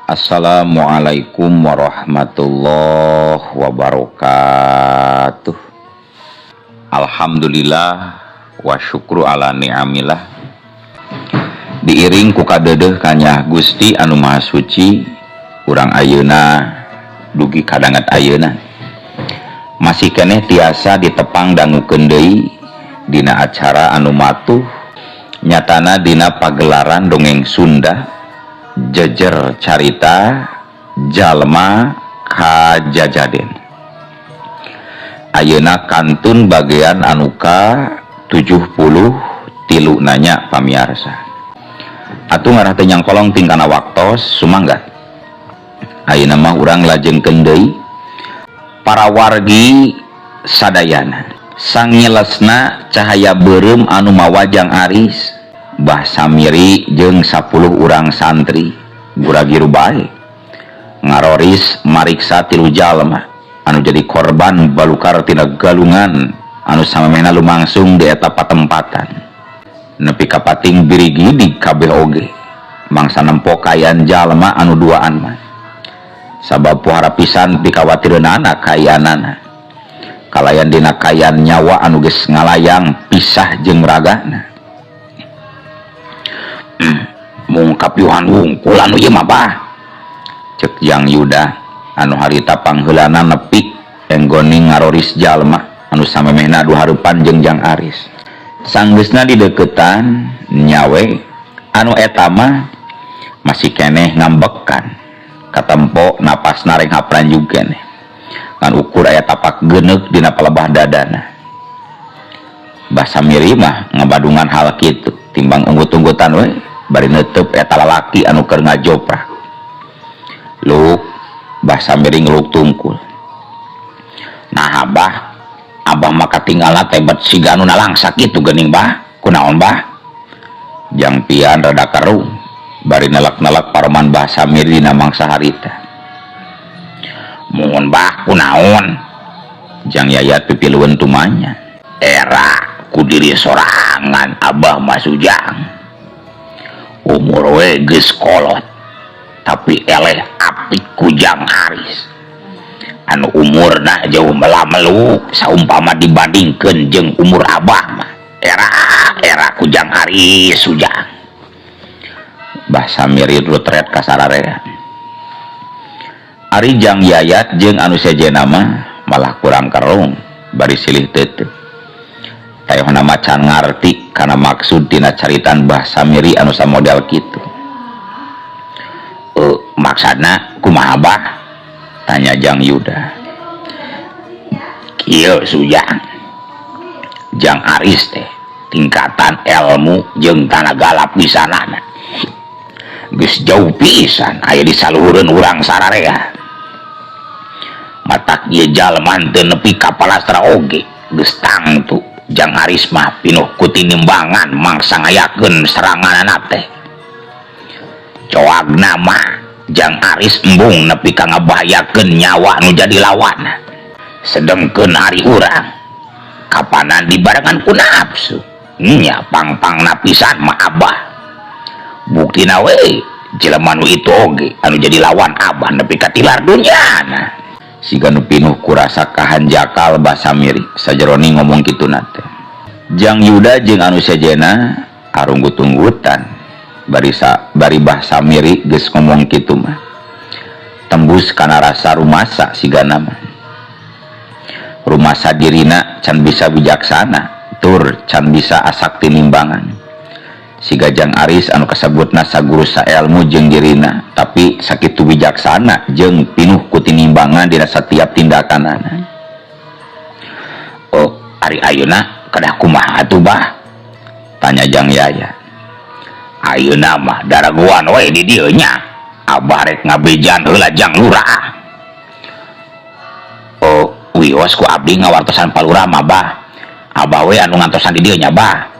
Assalamualaikum warahmatullahi wabarakatuh. Alhamdulillah wa syukru ala ni'amillah. Diiring ku kadedeh kanya Gusti anu Maha Suci, urang ayeuna dugi kadangat ayeuna masih keneh tiasa ditepang dangukeun deui dina acara anu matuh nyatana dina pagelaran dongeng Sunda jejer carita jalma kajajaden. Ayeuna kantun bagian anuka 73 nanya pamiarsa. Atuh ngarah teh nyangkolong tingkana waktos sumangga. Ayeuna mah urang lajengkeun deui para wargi sadayana sangilesna cahaya beureum anu mawajang aris Mbah Samiri jeung 10 urang santri guragiru bae ngaroris mariksa 3 jalma anu jadi korban balukar tina galungan anu samemehna lumangsung di eta patempatan nepi ka pating birigi di kabeh oge mangsa nempo kayan jalma anu duaan mah sabab pohara pisan dikawatireunana kayanana kalayan dina kayan nyawa anu geus ngalayang pisah jeung ragana. Mung kapiuhan wungkul anu ieu mah bah cek Jang Yuda anu harita pangheulana nepi enggoning ngaroris jalma anu samemehna duhareupan jeung Jang Aris sanggeusna di deukeutan nyawe anu eta mah masih keneh ngambekan katempo napasna reng hapranjug keneh ngan ukur aya tapak geuneuk dina palebah dadana. Mbah Samiri mah ngabadungan hal kitu timbang unggut-unggutan we bari neuteub eta lalaki anu keur ngajoprak. Luk Mbah Samiri ngeluk tungkul. Nah abah mah katinggalna tebet siga anu nalangsa kitu geuning bah. Kunaon bah? Jang pian rada kerung bari nelek-nelek paroman Mbah Samiri dina mangsa harita. Muhun bah kunaon? Jang Yayat pipilueun tumanya. Era ku diri sorangan abah mah sujang. Umur we geus kolot tapi eleh apik ku Jang Aris anu umurna jauh melameluk saumpama dibandingkeun jeung umur abah mah era ku Jang Aris sujang. Mbah Samiri lutret ka sararea. Ari Jang Yayat jeung anu sejenna mah malah kurang kerung bari silih teuteuk tayona macan ngarti karena maksud tina caritan Mbah Samiri anu samodel kitu. Maksudna kumaha bah? Tanya Jang Yuda. Kieu sujang Jang Aris teh tingkatan ilmu jeung tanaga lapisanana geus jauh pisan aya di saluhureun urang sararea. Matak ieu jalma teu nepi ka palastra oge geus tangtu Jang Aris mah pinuh ku tinimbangan mangsa ngayakeun seranganana teh. Coagna mah Jang Aris embung nepi ka ngabahayakeun nyawa nu jadi lawan. Sedengkeun ari urang kapanan dibarengan ku nafsu. Nya pang-pangna pisan mah abah. Buktina we jelema nu itu oge anu jadi lawan abah nepi ka tilar dunyana. Siga nu pinuh kurasa kahanjakal Mbah Samiri sajeroni ngomong kitu nate. Jang Yuda jeung anu sejenna arunggut-unggutan bari Mbah Samiri geus ngomong kitu mah tembus kana rasa rumasa sigana mah. Rumasa dirina can bisa bijaksana tur can bisa asak tinimbangan. Siga Jang Aris anu kasebutna saguru saelmu jeung dirina tapi sakitu bijaksana jeung pinuh ku tinimbangan dina setiap tindakanana. Oh, ari ayeuna kadah kumaha atuh bah? Tanya Jang Yaya. Ayeuna mah daraguan we di dieu nya. Abah rek ngabejan heula Jang Lurah. Oh, wios ku abdi ngawartosan palurah mah bah. Abah we anu ngantosan di dieu nya bah.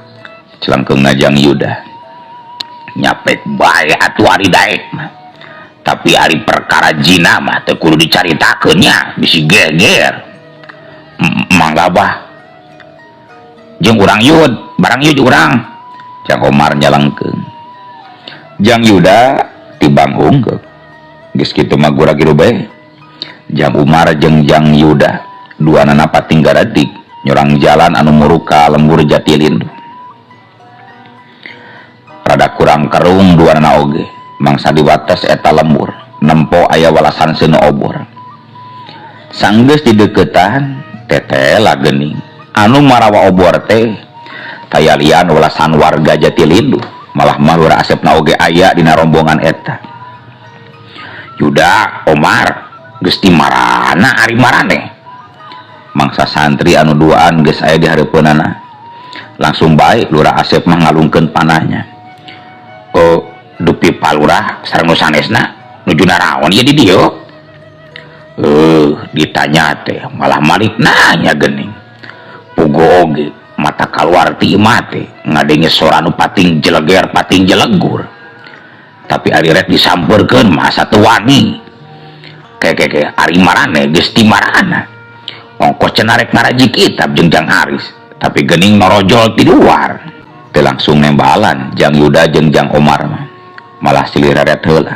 Celengkeungna Jang Yuda. Nyapek bae atuh ari daek mah. Tapi ari perkara jina mah teu kudu dicaritakeun nya, bisi geger. Mangga bah. Jeung urang yud, barang yud urang. Jang Omar nyalengkeun. Jang Yuda tibang unggul geus kitu mah gura-giru bae Jang Umar jeung Jang Yuda duanana pating garadik nyorang jalan anu muruk ka lembur Jatilindu. Rada kurang kerung duanana oge mangsa diwates eta lembur nempo aya walasan seuneu obor. Sanggeus di deukeutan tetela geuning anu marawa obor teh tayalian walasan warga Jatilindu, malah Lurah Asepna oge aya dina rombongan eta. Yuda, Omar, geus ti marana ari marane. Mangsa santri anu duaan geus aya di hareupeunana. Langsung bae Lurah Asep mah ngalungkeun panahnya. Oh, dupi Palurah sareng nu sanesna nuju naraon ieu di dieu? Ditanya teh malah malik nanya geuning. Pugo oge mata kaluar ti imah teh ngadenge sora nu pating jeleger pating jelegur. Tapi ari rek disampeurkeun mah satu wani. Keke ari marane geus ti marana. Ongkos cenah rek ngaraji kitab jeung Jang Aris, tapi geuning norojol ti luar. Teu langsung nembalan Jang Yuda jeung Jang Omar mah. Malah silih raret heula.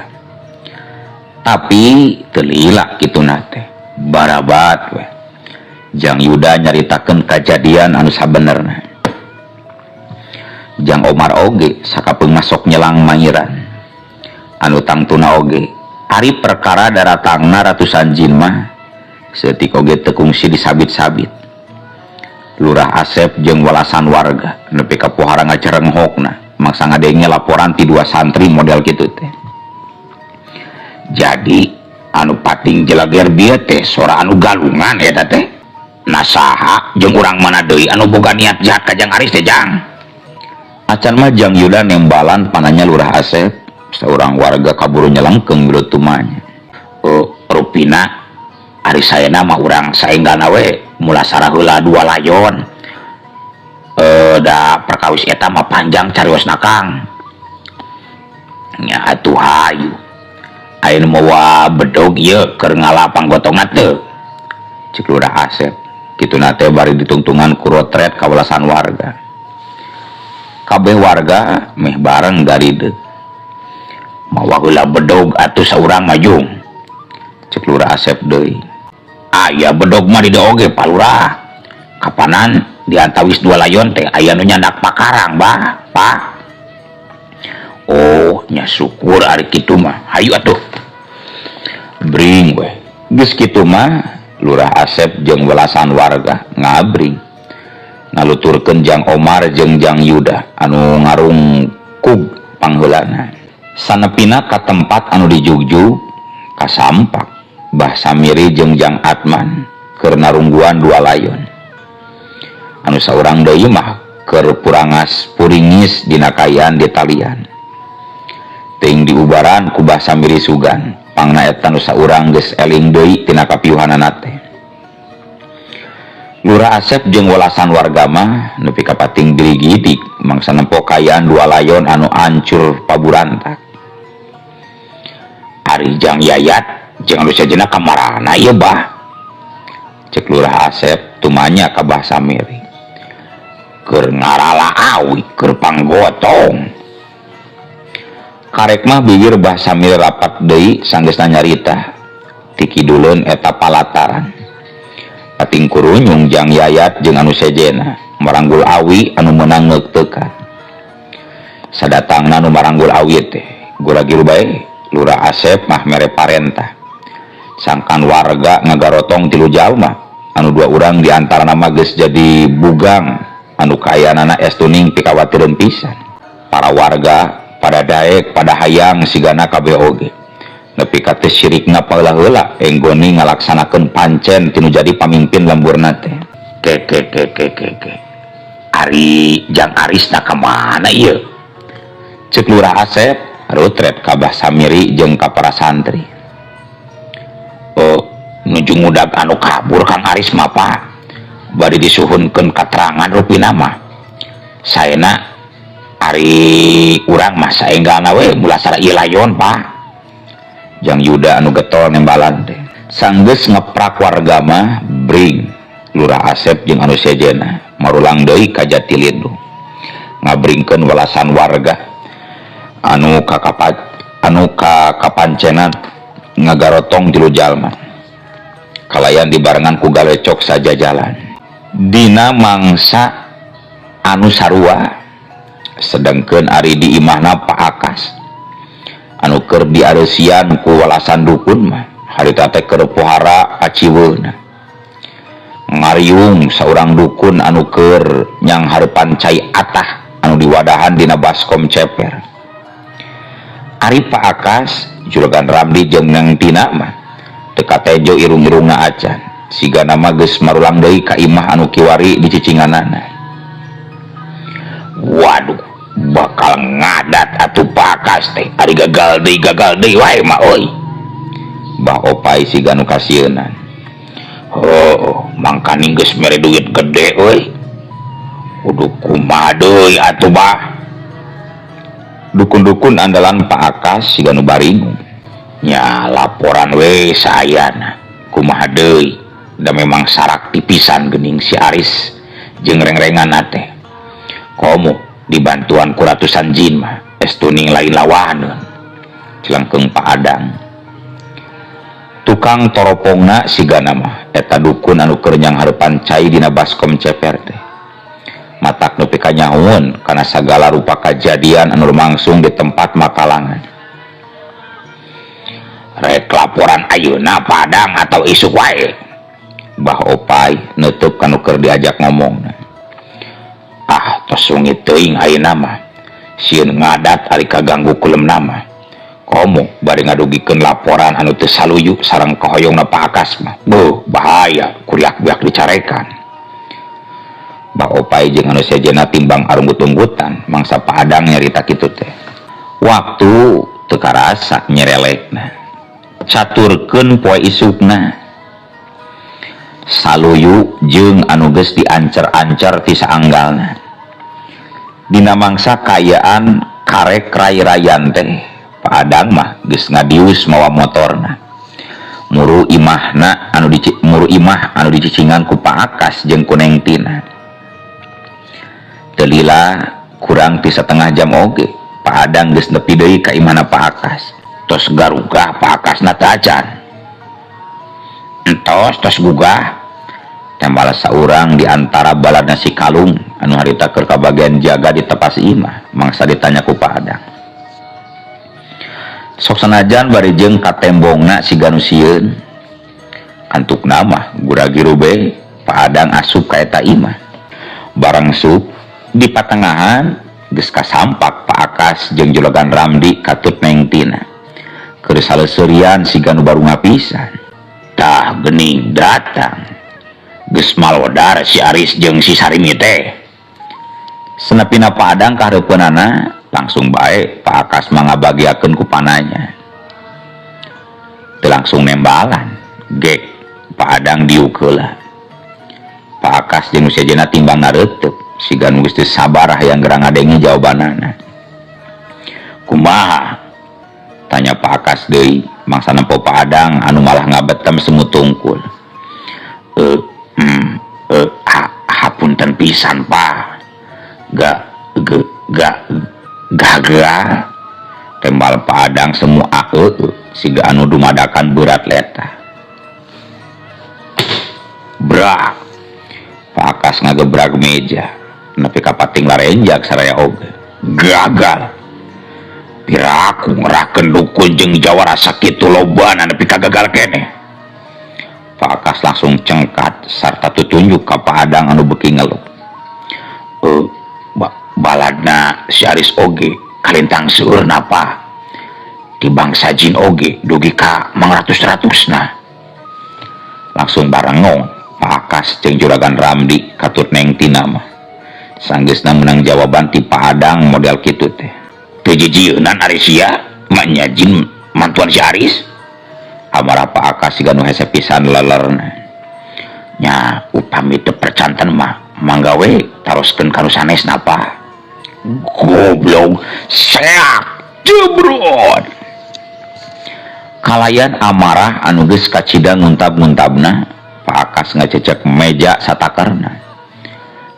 Tapi teu lila kituna teh. Barabat we. Jang Yuda nyaritakeun kajadian anu sabenerna. Jang Omar oge sakapeung masok nyelang mairan. Anu tangtuna oge ari perkara daratangna ratusan jin mah seutik oge teu kungsi disabit-sabit. Lurah Asep jeung walasan warga nepi ka pohara ngacerenghokna mangsa ngadenge laporan ti dua santri model kitu teh. Jadi anu pating jeleger bieu teh sora anu galungan eta teh. Nasaha jeung urang mana deui anu boga niat jahat ka Jang Aris teh Jang? Acan mah Jang Yuda nembalan pananya Lurah Asep. Seorang warga kaburu nyelengkeung milu tumanya. Rupina ari saena mah urang saenggana we mula saraheula dua layon. Da perkawis eta mah panjang cariosna Kang. Nya atuh hayu. Aya nu mawa bedog ieu keur ngalapang gotongna teu. Cik Lurah Asep. Kituna teh bari ditungtungan ku rotret kawalasan warga. Kabeh warga meh bareng garideg. Mawa heula bedog atuh saurang majung. Cek Lurah Asep deui. Aya bedog mah di dieu oge Palurah. Kapanan diantawis dua layon teh aya nu nyandak pakarang bah, Pak. Oh, nya syukur ari kitu mah. Hayu atuh. Bring we. Geus kitu mah Lurah Asep jeung welasan warga ngabring. Ngaluturkeun Jang Omar jeung Jang Yuda anu ngarung kug pangheulana. Sanepina ka tempat anu dijugjug kasampak Bah Samiri jeung Jang Atman keur narungguan dua layon. Anu saurang deui mah keur purangas puringis dina kayan di talian. Teuing diubaran ku Bah Samiri sugan, pangna eta nu saurang geus eling deui tina kapiuhanana teh. Lurah Asep jeung welasan warga mah nepi ka pating dirigidik mangsa nempo kayan dua layon anu hancur paburantak. Ari Jang Yayat jeung anu sejenna kamarana ieu bah? Cek Lurah Asep tumanya ka Bah Samiri. Keur ngarala awi keur panggotong. Karek mah bibir Bah Samiri rapat deui sanggeusna nyarita. Ti kiduleun eta palataran. Pating kurunyung Jang Yayat jeung anu sejenna maranggul awi anu meunang ngeuktekan. Sadatangna anu maranggul awi teh gura-giru bae Lurah Asep mah mere parentah. Sangkan warga ngagarotong tilu jalma anu dua urang diantara nama geus jadi bugang anu kayanana estuning pikawatirun pisan. Para warga pada daek pada hayang sigana kabeh oge. Nepi ka teh syirikna paheula-heula enggoni ngalaksanakeun pancen tinu jadi pamimpin lemburna teh. Ke. Ari Jang Arisna ka mana ieu? Ceuk Lurah Asep rutret ka Bah Samiri jeung ka para santri. Nuju ngudag anu kabur Kang Aris mah Pak. Bari disuhunkeun katerangan rupina mah. Saena ari urang mah saenggana we mula sara ieu layon Pak. Jang Yuda anu getol nembalan teh. Sanggeus ngeprak warga mah bring Lurah Asep jeung anu sejenna marulang deui ka Jatilindu. Ngabringkeun welasan warga anu ka kapancenan ngagarotong tilu jalma kalayan dibarengan ku galecok saja jalan dina mangsa anu sarua sedangkeun ari di imahna Pak Akas anu keur diareusian ku walasan dukun mah harita teh keur pohara aciweuna ngariung saurang dukun anu keur nyang hareupan cai atah anu diwadahan dina baskom ceper ari Pak Akas Juragan Ramdi jeung Neng Tina mah teu katejo irung-irungna acan siga nama geus marulang deui ka imah anu kiwari di cicinganana. Waduh bakal ngadat atuh Pak Akas teh ari gagal deui wae mah euy. Bah Opai siga nu kasieunnan. Oh, mangkani geus mere duit gede euy. Kudu kumaha deui atuh bah. Dukun-dukun andalan Pak Akas siga nu baringung. Nya laporan we sayana kumaha deui da memang sarak tipisan geuning si Aris jeung reng-rengan teh komo dibantuan ku ratusan jin mah estuning lain lawaneun cilengkeung Pak Adang tukang toropongna sigana mah eta dukun anu keur nyang hareupan cai dina baskom ceper teh matak nepi ka nyahoeun kana sagala rupa kajadian anu lumangsung di tempat makalangan rek laporan ayeuna Padang atau isuk wae. Bah Opai neutup kanu keur diajak ngomong. Ah, tos sungit teuing ayeuna mah. Sieun ngadat ari kaganggu kulemna mah. Komo bari ngadugikeun laporan anu teu saluyu sareng kahoyongna Pak Akas mah. Beuh, bahaya kuriak-biak dicarekan. Bah Opai jeung anu sejenna timbang arunggut-unggutan mangsa Padang nyarita kitu teh. Waktu teu karasa nyerelekna. Caturkeun poe isukna saluyu jeung anu geus diancer-ancer ti saanggalna dina mangsa kayaan karek rai-rayan teh Pak Adang mah geus ngadius mawa motorna muru imah anu dicicingan ku Pak Akas jeung ku Neng Tina teu lila kurang ti satengah jam oge Pak Adang geus nepi deui ka imahna Pak Akas tos garugah Pak Akasna teu acan tos gugah tembal saurang di antara baladna si Kalung anu harita keur kabagian jaga di tepas imah mangsa ditanya ku Pak Adang sok sanajan bari jeung ka tembongna siga nu sieun antukna mah gura-giru be Pak Adang asup ka eta imah barang sup di patengahan geus kasampak Pak Akas jeung Juragan Ramdi katut Neng Tina keur saleuseurian siga nu baru ngapisan tah geuning datang geus malodar si Aris jeung si Sarimi teh senepina Pak Adang kahareupeunana langsung bae Pak Akas mangabagiakeun ku pananya teu langsung nembalan gek Pak Adang diuk heula Pak Akas jeung sejenna timbang nareuteub siga nu geus teu sabar hayang gerang ngadenge jawabanana kumaha tanya Pak Akas deui mangsa nempo Pak Adang anu malah ngabetem semut tungkul hapunten pisan Pak gagal tembal Pak Adang semua siga anu dumadakan berat leta brak Pak Akas ngagebrak meja nepi ka pating larenjak saraya oge gagal piraku ngerakeun dukun jeung jawara sakitu lobana nepi ka gagal keneh Pak Akas langsung cengkat sarta tutunjuk ka Pak Adang anu beuki ngeluh baladna si Aris oge kalintang seueurna Pak di bangsa jin oge dugi ka mangratus-ratusna langsung barengong Pak Akas jeung Juragan Ramdi katut Neng Tina mah sanggeusna meunang jawaban ti Pak Adang model kitu teh teu jijieunnan ari sia manya jin mantuan si Aris amarah Pak Akas siga nu hese pisan lelerna nya upami teu percanten mah mangga we taroskeun ka nu sanesna Pak goblok seak jebrot kalayan amarah anu geus kacidang nguntab-nguntabna Pak Akas ngacecek meja satakarna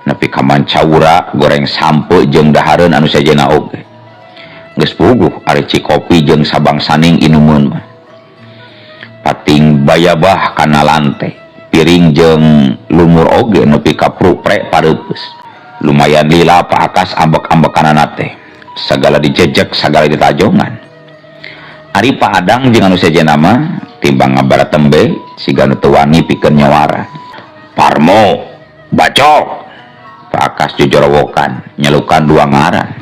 nepi ka mancaura goreng sampe jeung dahareun anu sejenna oge geus puguh ari cikopi jeung sabang saning inumeun mah bayabah kana lantai piring jeung lumur oge nepi ka pruprek pareupes lumayan lila Pak Akas ambek-ambekanana teh sagala dijejek sagala ditajongan. Ari Pak Adang jeung anu sejenna mah timbang ngabarat tembe siga nu teu wani pikeun nyawara. Parmo bacok. Pak Akas jojorowokan nyelukan dua ngaran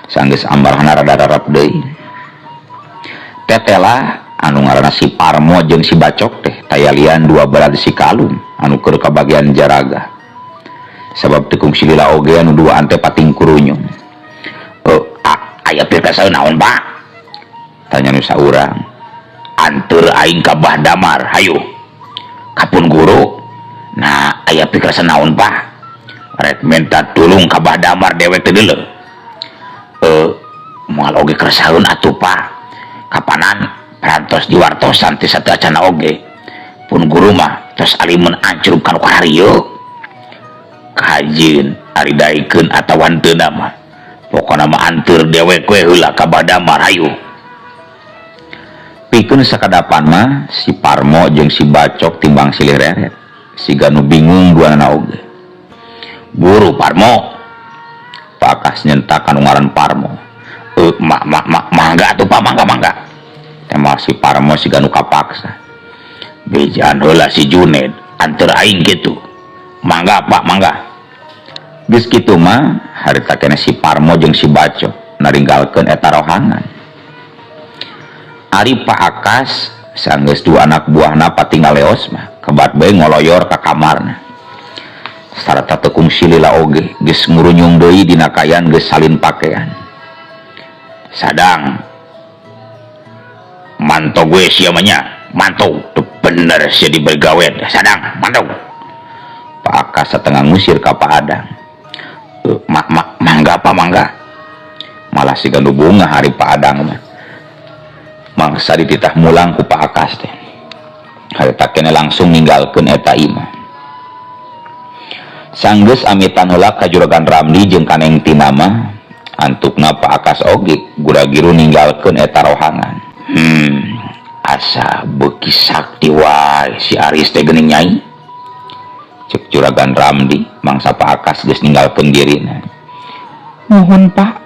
sanggeus ambarahna rada-rada deui. Tetela anu ngaranna si Parmo jeung si bacok teh tayalian dua berad si kalung anu keur ka bagian jaraga sabab tekung si lila oge anu dua ante pating kurunyung. Aya pirkasa naon Pak? Tanya nu saurang. Anteur aing ka Bah Damar hayu kapun guru. Nah aya pirkasa naon Pak? Rek minta tulung ka Bah Damar dewek teh deuleu. Moal oge keresaheun atuh Pak. Kapanan parantos diwartosan ti sateu acana oge. Pun guru mah tos alimun ancurub kana kaharieu. Kajin ari daikeun atawa henteu mah. Pokona mah anteur dewek we heula ka Bah Damar hayu. Pikeun sakadapan mah si Parmo jeung si bacok timbang silih reret. Siga nu bingung duanana oge. Guru Parmo. Pak Akas nyentak anu ngaran Parmo. Mangga atuh Pak, mangga. Tema si Parmo siga nu kapaksa. Bejaan heula si Juned anteur aing kitu. Mangga Pak, mangga. Geus kitu mah harita keneh si Parmo jeung si bacok naringgalkeun eta rohangan. Ari Pak Akas sanggeus dua anak buahna patinggal leos mah kebat bae ngoloyor ka kamarna. Sarta tekung si lila oge geus ngurunyung deui dina kayan geus salin pakean. Sadang manto gue sia nya, manto teu bener sia diberi gawe. Sadang manto. Pak Akas setengah ngusir ka Pak Adang. Mangga Pak, mangga. Malah siga nu bunga hari Pak Adang mah. Mangsa dititah mulang ku Pak Akas teh. Harita keneh langsung ninggalkeun eta imah. Sanggeus amitan heula ka Juragan Ramli jeung Kaneng Tina mah antukna Pak Akas oge gura-giru ninggalkeun eta rohangan. Asa beuki sakti wae si Aris teh geuning nyai. Cek Juragan Ramli mangsa Pak Akas geus ninggalkeun dirina. Nuhun Pak,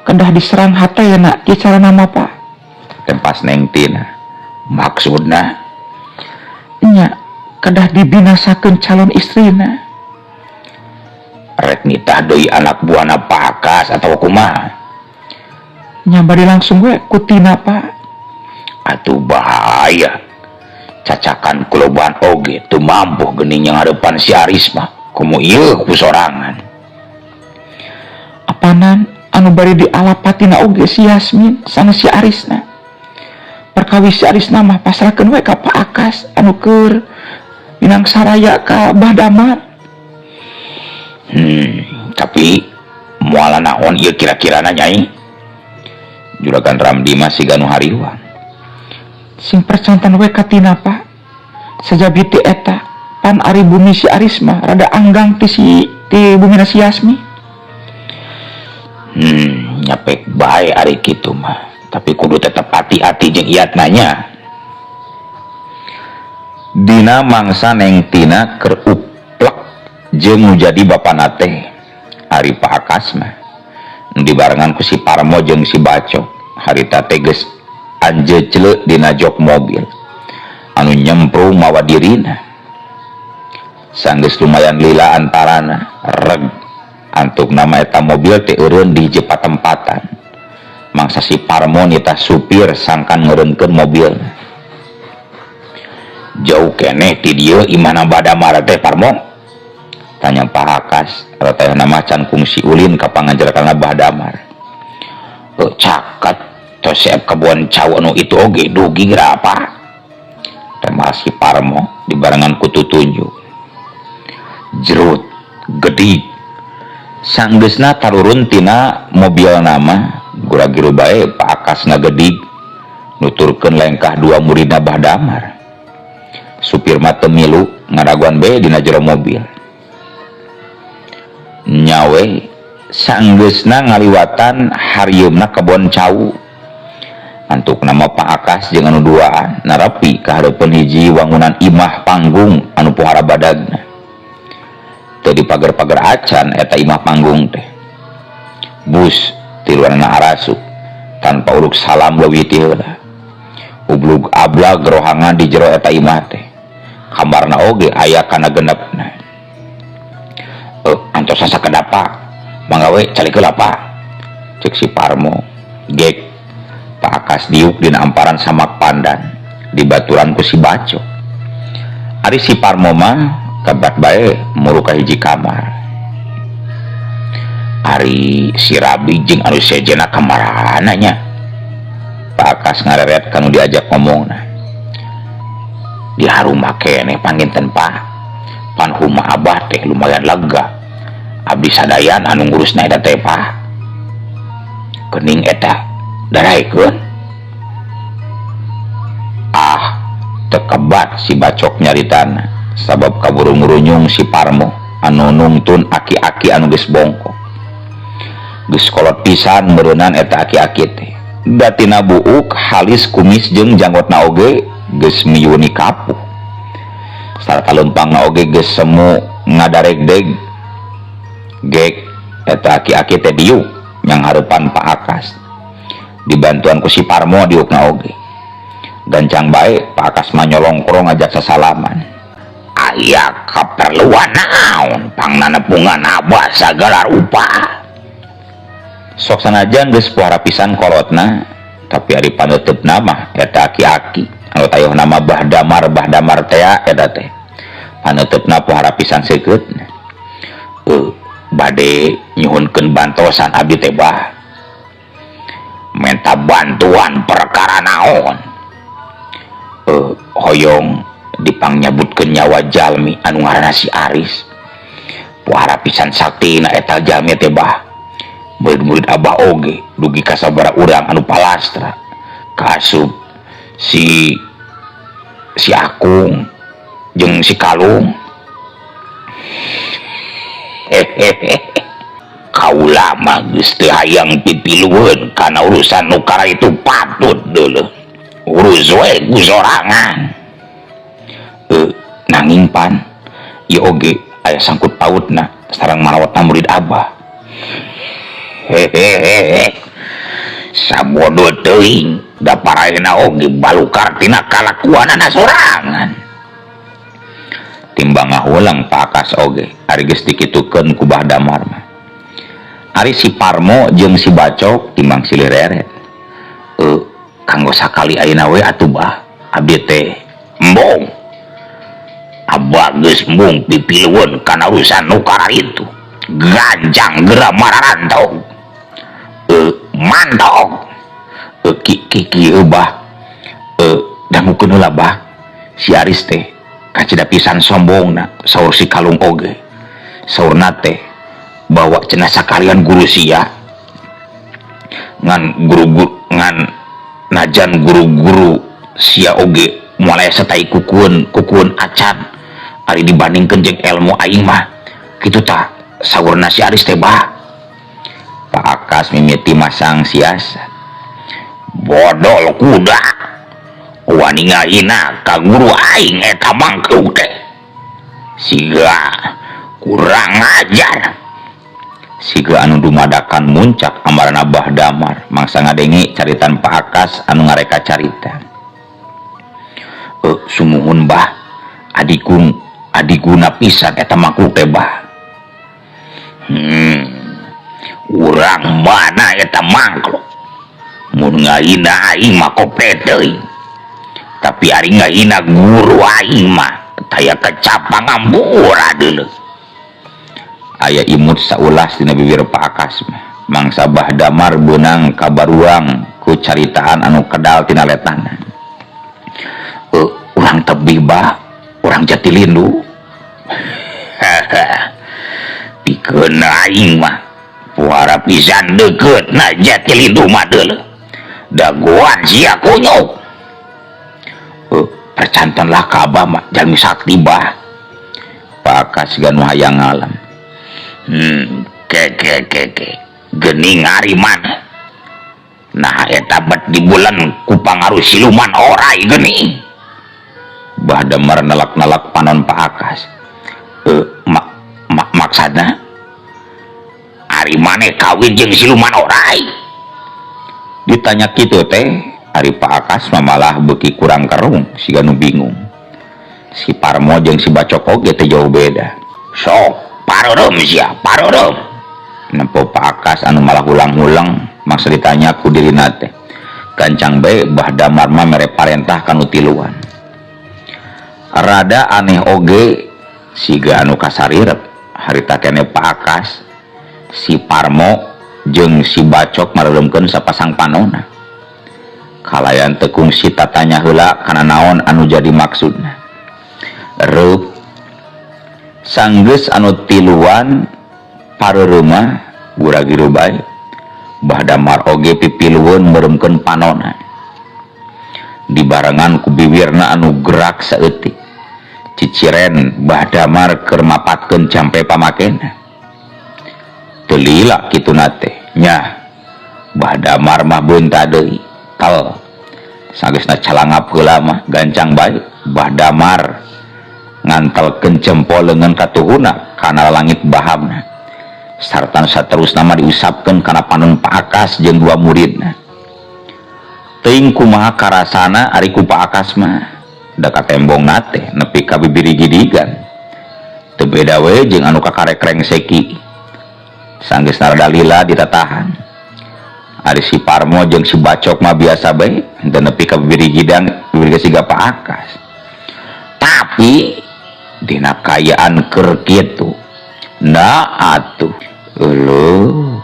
kedah diserang hatena ieu carana mah Pak. Tempas Neng Tina. Maksudna Nya kedah dibinasakeun calon istrina. Rek nitah deui anak buahna Pak Akas atau kumaha? Nya bari langsung we ku Tina Pak. Atuh bahaya. Cacakan kuloban oge teu mampu geuning ngarepan si Aris mah. Kumu ieu ku sorangan. Apanan anu bari dialapatina oge si Yasmin sama si Arisna. Perkawis si Arisna mah pasrahkeun we ka Pak Akas anu keur minang saraya ka Bah Damar. Tapi moal naon ieu kira-kirana Nyai? Juragan Ramdi mah siga nu hariwang. Sing percantan we ka Tina Pak. Sajabi ti eta pan ari bumi si Aris mah rada anggang ti bumina si Yasmi. Nyapek bae ari kitu mah. Tapi kudu tetep hati-hati jeung iat nanya. Dina mangsa Neng Tina keur uplek jeung nu jadi bapana teh ari Pak Akas mah dibarengan ku si Parmo jeung si bacok harita teh geus anjecleuk dina jok mobil anu nyemprung mawa dirina. Sanggeus lumayan lila antarana reg antuk nama eta mobil teh eureun di hiji patempatan. Mangsa si Parmo nitah supir sangkan ngeureunkeun mobil. Jauh keneh ti dieu imana Bah Damar teh Parmo? Tanya Pak Akas. Ratayana macan kungsi ulin ka panganjarakanna Bah Damar. Caket tos siap kabuan caw anu itu oge dugi apa? Tema si Parmo dibarengan ku tutunjuk. Jerut gede. Sanggeusna tarurun tina mobil nama gura-giru bae Pak Akas ngagedig nuturkeun lengkah dua muridna Bah Damar. Supir mah teu milu ngaraguan bae dina jero mobil. Nyawe sanggeusna ngaliwatan harieumna kebon cau antuk nama Pak Akas jeung anu duaan narapi ka hareupeun hiji wangunan imah panggung anu pohara badagna. Teu di pager-pager acan eta imah panggung teh. Bus ti luarna arasuk tanpa uruk salam leuwih ti heula. Ublug ablag rohangan di jero eta imah teh. Kamarna oge aya kana genepna. Antos asa kedapa manggawe calikeun apa? Cek si Parmo. Gek Pak Akas diuk dina amparan samak pandan dibaturan ku si Bacok. Ari si Parmo mah kabat bae muru ka hiji kamar. Ari si Rabi jeung anu sejena kamarana nya. Pak Akas ngareret kanu diajak ngomongna. Di harumah keneh panginten Pak. Pan huma abah teh lumayan lega. Abdi sadayan anu ngurusna eta teh Pak. Kening eta daraekeun. Tekebat si Bacok nyaritana sabab kaburu ngurunyung si Parmo anu nungtun aki-aki anu geus bongkok. Geus kolot pisan meureunnan eta aki-aki teh. Datina buuk halis kumis jeung janggotna oge geus miyuni kapuh. Sarta leumpangna oge geus semu ngadaregdeg. Gek eta aki-aki teh diuk yang hareupan Pak Akas. Dibantuan ku si Parmo diukna oge. Gancang bae Pak Akas mah nyolongkrong ngajak sasalaman. Aya kaperluan naon pangna nepungan abah sagala rupa. Sok sanajan geus pohara pisan kolotna, tapi ari paneutupna mah eta aki-aki anu tayuh nama Bahdamar teh eta teh. Paneutupna pohara pisan seukeutna. Bade nyuhunkeun bantosan abdi teh Bah. Minta bantuan perkara naon? Hoyong dipangnyabutkeun nyawa jalmi anu ngaranna si Aris. Pohara pisan saktina eta jalmi teh Bah. Murid-murid abah oge dugi ka sabaraha urang anu palastra. Kaasup si Akung jeung si Kalung. Kaula mah geus teu hayang pipilueun kana urusan nu kara itu patut deuleuh. Urus we ku sorangan. Nanging pan ieu oge aya sangkut pautna sareng marawatna murid abah. Sabodo teuing da paraena oge balukar tina kalakuanana sorangan. Timbang ngahulang Pak Akas oge ari geus dikitukeun ku Bahdamar mah. Ari si Parmo jeung si Bacok timbang silih reret. Kanggo sakali ayeuna we atuh Bah. Abdi teh embong. Abah geus embung pipilueun kana urusan nu kara itu. Ganjang geura mararantau. Mantap. Kieu Bah. Dangukeun heula Bah. Si Aris teh kacida pisan sombongna saur si Kalung oge. Saurna teh bawa cenah sakalian guru sia ngan guru-guru ngan najan guru-guru sia oge moal satai kukueun acan ari dibandingkeun jeung ilmu aing mah kitu tah saurna si Aris teh Bah. Pak Akas mimiti masang siasat. Bodol kuda wani ngaina ka guru aing eta mangkeung teh siga kurang ajar. Siga anu dumadakan muncak amarna Bahdamar mangsa ngadenge caritan Pak Akas anu ngareka carita. Sumuhun Bah, adiguna pisan eta makhluk teh Bah. Urang mana eta makhluk? Mun ngaina aing mah kopet deui. Tapi ari ngaina guru aing mah taya kecapang ngambura deuleuh. Aya imut saulas dina bibir Pak Akas mah. Mangsa Bahdamar beunang kabaruang ku caritaan anu kedal tina letana. Urang tebih Bah, urang Jatilindu. Pikeun aing mah puara pisan dekeutna Jatilindu mah deuleuh. Dagoan sia kunyuk. Percantonlah ka Abah mah jalmi sakti Bah. Pak Akas ganu hayang ngalam. Gening ari mana? nah eta bet di bulan ku pangaruh siluman orai geuning. Bah Damar nalak-nalak panon Pak Akas. Maksudna ari maneh kawin jeung siluman orai? Ditanya kitu teh, ari Pak Akas malah beuki kurang kerung siga nu bingung. Si Parmo jeung si Bacok oge teh jauh beda. Sok pareureum sia, pareureum. Nempo Pak Akas anu malah ulang-ulang mangsa ditanya ku dirina teh. Gancang bae Bah Damar mah mere parentah kanu tiluan. Rada aneh oge siga anu kasarirep harita keneh Pak Akas, si Parmo jeung si Bacok mareureumkeun sapasang panonna. Kalayan teu kungsi tatanya heula kana naon anu jadi maksudna. Reup sanggeus anu tiluan pareureum mah gura-giru bae. Bah Damar oge pipilueun meureumkeun panonna. Dibarengan ku bibirna anu gerak saeutik. Ciciren Bah Damar keur mapatkeun campe pamakena. Teu lila kituna teh. Nya Bah Damar mah beunta deui. Tal sageusna calangap heula mah gancang bae Bah Damar ngantelkeun jempol leungeun katuhuna kana langit bahamna. Sarta saterusna mah diusapkeun kana panon Pak Akas jeung dua muridna. Teuing kumaha karasana ari ku Pak Akas mah da ka tembongna teh nepi ka bibir gidigan. Teu beda we jeung anu kakarek rengseki. Sanggeusna rada lila ditatahan. Ari si Parmo jeung si Bacok mah biasa bae teu nepi ka bibir gidang bibir siga Pak Akas. Tapi dina kayaan keur kitu, nah atuh eueuh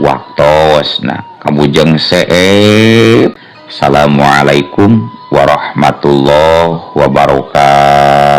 waktosna kamujeng seep. Assalamualaikum warahmatullahi wabarakatuh.